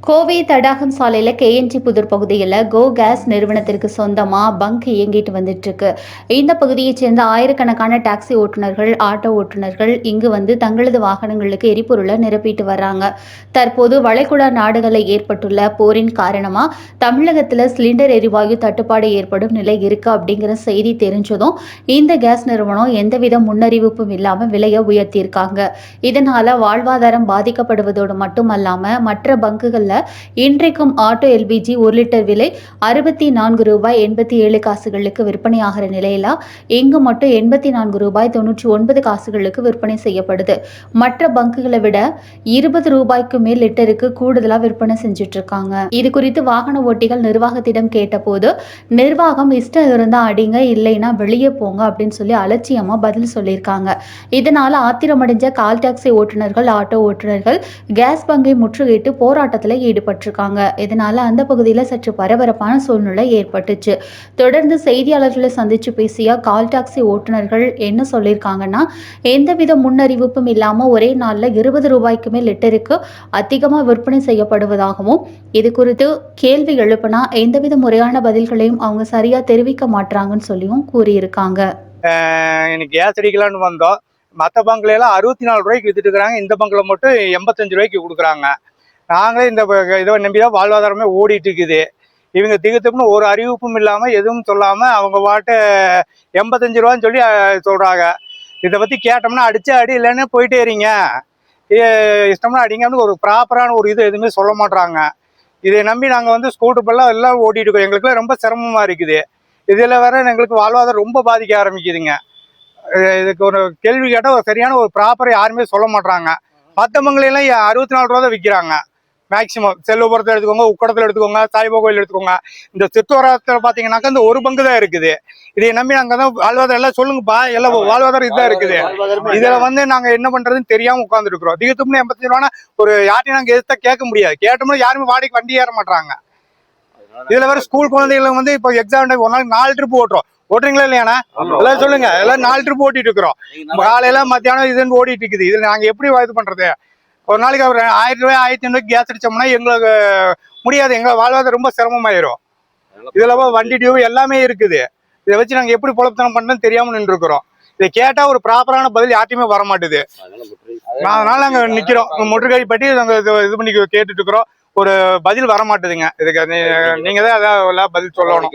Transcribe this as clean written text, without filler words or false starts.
கோவை தடாகம் சாலையில் கேஎன்ஜி புதூர் பகுதியில் கோ கேஸ் நிறுவனத்திற்கு சொந்தமாக பங்க் இயங்கிட்டு வந்துட்டு இருக்கு. இந்த பகுதியைச் சேர்ந்த ஆயிரக்கணக்கான டாக்ஸி ஓட்டுநர்கள், ஆட்டோ ஓட்டுநர்கள் இங்கு வந்து தங்களது வாகனங்களுக்கு எரிபொருளை நிரப்பிட்டு வர்றாங்க. தற்போது வளைகுடா நாடுகளில் ஏற்பட்டுள்ள போரின் காரணமாக தமிழகத்தில் சிலிண்டர் எரிவாயு தட்டுப்பாடு ஏற்படும் நிலை இருக்கு அப்படிங்கிற செய்தி தெரிஞ்சதும் இந்த கேஸ் நிறுவனம் எந்தவித முன்னறிவிப்பும் இல்லாமல் விலையை உயர்த்தியிருக்காங்க. இதனால வாழ்வாதாரம் பாதிக்கப்படுவதோடு மட்டுமல்லாமல் மற்ற பங்குகளில் இன்றைக்கும் ஆட்டோ எல்பிஜி 1 லிட்டர் விலை ₹64.87 விற்பனையாகிற நிலையில இங்கு மட்டும் ₹84.99 விற்பனை செய்யப்படுது. மற்ற பங்குகளை விட ₹20 மேல் லிட்டருக்கு கூடுதலா விற்பனை செஞ்சுட்டு இருக்காங்க. இது குறித்து வாகன ஓட்டிகள் நிர்வாகத்திடம் கேட்டபோது நிர்வாகம் இஷ்டம் இருந்தா அடிங்க, இல்லைன்னா வெளியே போங்க அப்படின்னு சொல்லி அலட்சியமா பதில் சொல்லியிருக்காங்க. இதனால ஆத்திரமடைஞ்ச கால் டாக்ஸி ஓட்டுநர்கள், ஆட்டோ ஓட்டுநர்கள் கேஸ் பங்கை முற்றுகையிட்டு போராட்டத்தில் ஈடுபட்டிருக்காங்க. இதனால அந்த பகுதியில் சற்று பரபரப்பான சூழ்நிலை ஏற்பட்டுச்சு. தொடர்ந்து செய்தியாளர்களை சந்திச்சு பேசிய கால் டாக்ஸி ஓட்டுநர்கள் என்ன சொல்லியிருக்காங்கன்னா, எந்தவித முன்னறிவிப்பும் இல்லாமல் ஒரே நாளில் ₹20 மேல் லிட்டருக்கு அதிகமாக விற்பனை செய்யப்படுவதாகவும், இது குறித்து கேள்வி எழுப்பினா எந்தவித முறையான பதில்களையும் அவங்க சரியா தெரிவிக்க மாட்டாங்கன்னு சொல்லியும் கூறியிருக்காங்க. இன்னைக்கு கேஸ் அடிக்கலான்னு வந்தோம். மற்ற பங்குல எல்லாம் ₹64 வித்துட்டு இருக்காங்க. இந்த பங்குல மட்டும் ₹85 கொடுக்குறாங்க. நாங்களே இந்த இதை நம்பிதான் வாழ்வாதாரமே ஓடிட்டு இருக்குது. இவங்க திகுத்துக்குன்னு ஒரு அறிவிப்பும் இல்லாம எதுவும் சொல்லாம அவங்க பாட்டு ₹85 சொல்லி சொல்றாங்க. இதை பத்தி கேட்டோம்னா அடிச்சு அடி, இல்லைன்னு போயிட்டே இருங்க, இஷ்டம்னா அடிங்கன்னு ஒரு ப்ராப்பரான ஒரு இது எதுவுமே சொல்ல மாட்டாங்க. இதை நம்பி நாங்க வந்து ஸ்கூட்டர் பல்லாம் எல்லாம் ஓட்டிட்டு இருக்கோம். எங்களுக்கு ரொம்ப சிரமமா இருக்குது. இதுல வேற எங்களுக்கு வாழ்வாதாரம் ரொம்ப பாதிக்க ஆரம்பிக்குதுங்க. இதுக்கு ஒரு கேள்வி கேட்டால் ஒரு சரியான ஒரு ப்ராப்பராக யாருமே சொல்ல மாட்டாங்க. மற்ற பங்குலாம் ₹64 தான் விற்கிறாங்க. மேக்சிமம் செல்வபுரத்தில் எடுத்துக்கோங்க, உக்கடத்தில் எடுத்துக்கோங்க, சாய்பாபா கோயில் எடுத்துக்கோங்க. இந்த சித்தோரத்தில் பார்த்தீங்கன்னாக்கா இந்த ஒரு பங்கு தான் இருக்குது. இதை நம்பி நாங்கள் தான் வாழ்வாதாரம் எல்லாம் சொல்லுங்கப்பா, எல்லாம் வாழ்வாதாரம் இதுதான் இருக்குது. இதில் வந்து நாங்கள் என்ன பண்ணுறதுன்னு தெரியாமல் உட்காந்துருக்குறோம். திகத்தும்னு ₹85 ஒரு யார்ட்டையும் நாங்கள் எதிர்த்தா கேட்க முடியாது. கேட்டோம்னா யாருமே வாடகைக்கு வண்டி ஏற மாட்டாங்க. இதில் வேற ஸ்கூல் குழந்தைகளை வந்து இப்போ எக்ஸாம் டைம் ஒரு நாளைக்கு 4 ட்ரிப் ஓட்டுறீங்களா இல்லையாண்ணா? எல்லாம் சொல்லுங்க. எல்லாம் 4 ட்ரிப் ஓட்டிட்டு இருக்கிறோம். காலையில மத்தியானம் இதுன்னு ஓடிட்டு இருக்குது. இதில் நாங்கள் எப்படி இது பண்ணுறது? ஒரு நாளைக்கு ஒரு ₹1000 ₹1500 கேஸ் அடிச்சோம்னா எங்களுக்கு முடியாது. எங்க வாழ்வாதாரம் ரொம்ப சிரமமாயிரும். இதுல வண்டி டியூ எல்லாமே இருக்குது. இதை வச்சு நாங்க எப்படி பொழப்புத்தனம் பண்றோம்னு தெரியாம நின்று இருக்கிறோம். இதை கேட்டா ஒரு ப்ராப்பரான பதில் யார்ட்டையுமே வர மாட்டுது. அதனால நாங்க நிக்கிறோம், முற்றுகை பற்றி நாங்க இது பண்ணி கேட்டுட்டு இருக்கிறோம். ஒரு பதில் வர மாட்டுதுங்க. இதுக்கு நீங்க தான் அதான் பதில் சொல்லணும்.